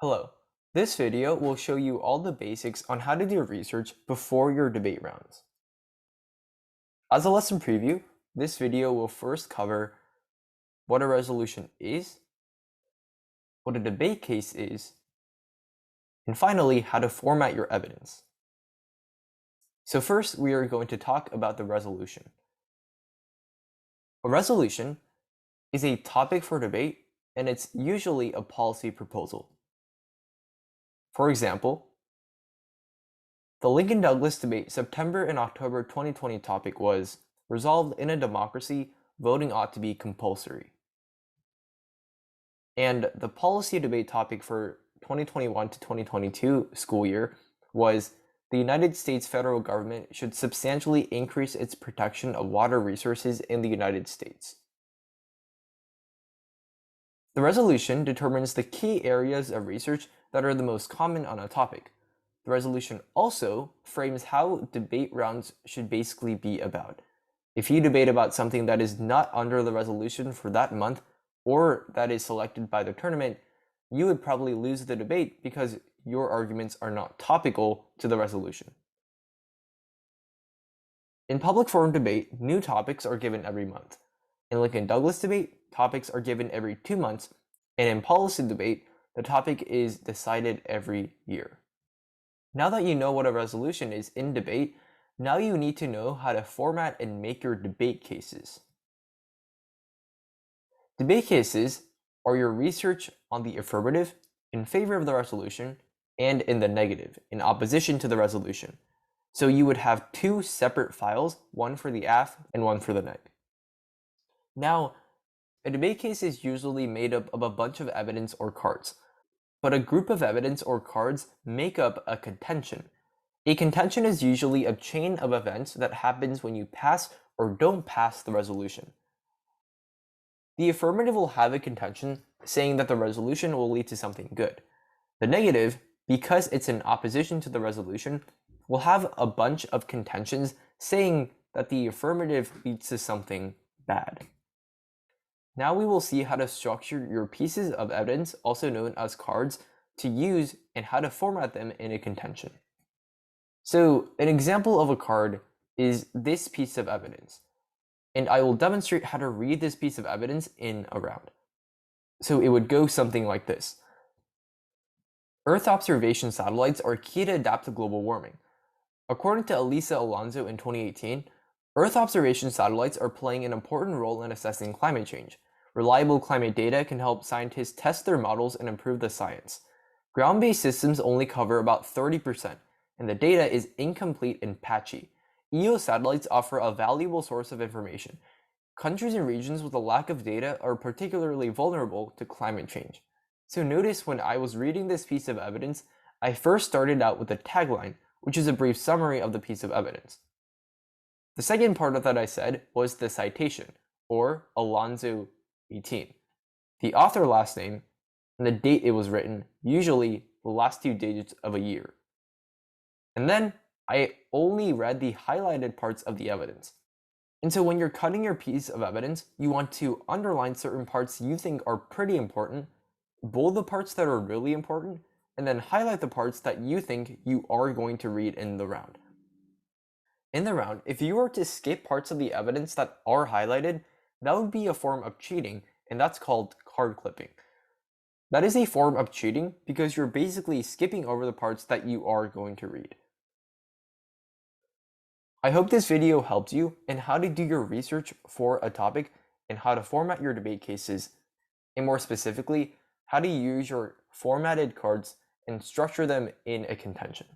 Hello. This video will show you all the basics on how to do research before your debate rounds. As a lesson preview, this video will first cover what a resolution is, what a debate case is, and finally, how to format your evidence. So first, we are going to talk about the resolution. A resolution is a topic for debate, and it's usually a policy proposal. For example, the Lincoln-Douglas debate September and October 2020 topic was, "Resolved in a democracy, voting ought to be compulsory." And the policy debate topic for 2021 to 2022 school year was, "The United States federal government should substantially increase its protection of water resources in the United States." The resolution determines the key areas of research that are the most common on a topic. The resolution also frames how debate rounds should basically be about. If you debate about something that is not under the resolution for that month, or that is selected by the tournament, you would probably lose the debate because your arguments are not topical to the resolution. In public forum debate, new topics are given every month. In Lincoln-Douglas debate, topics are given every 2 months, and in policy debate, the topic is decided every year. Now that you know what a resolution is in debate, now you need to know how to format and make your debate cases. Debate cases are your research on the affirmative, in favor of the resolution, and in the negative, in opposition to the resolution. So you would have two separate files, one for the AF and one for the neg. Now, a debate case is usually made up of a bunch of evidence or cards, but a group of evidence or cards make up a contention. A contention is usually a chain of events that happens when you pass or don't pass the resolution. The affirmative will have a contention saying that the resolution will lead to something good. The negative, because it's in opposition to the resolution, will have a bunch of contentions saying that the affirmative leads to something bad. Now we will see how to structure your pieces of evidence, also known as cards, to use and how to format them in a contention. So an example of a card is this piece of evidence, and I will demonstrate how to read this piece of evidence in a round. So it would go something like this. Earth observation satellites are key to adapt to global warming. According to Elisa Alonso in 2018, Earth observation satellites are playing an important role in assessing climate change. Reliable climate data can help scientists test their models and improve the science. Ground-based systems only cover about 30%, and the data is incomplete and patchy. EO satellites offer a valuable source of information. Countries and regions with a lack of data are particularly vulnerable to climate change. So notice when I was reading this piece of evidence, I first started out with a tagline, which is a brief summary of the piece of evidence. The second part of that I said was the citation, or Alonso 18. The author last name and the date it was written, usually the last 2 digits of a year. And then I only read the highlighted parts of the evidence. And so when you're cutting your piece of evidence, you want to underline certain parts you think are pretty important, bold the parts that are really important, and then highlight the parts that you think you are going to read in the round. In the round, if you were to skip parts of the evidence that are highlighted, that would be a form of cheating, and that's called card clipping. That is a form of cheating because you're basically skipping over the parts that you are going to read. I hope this video helped you in how to do your research for a topic and how to format your debate cases, and more specifically, how to use your formatted cards and structure them in a contention.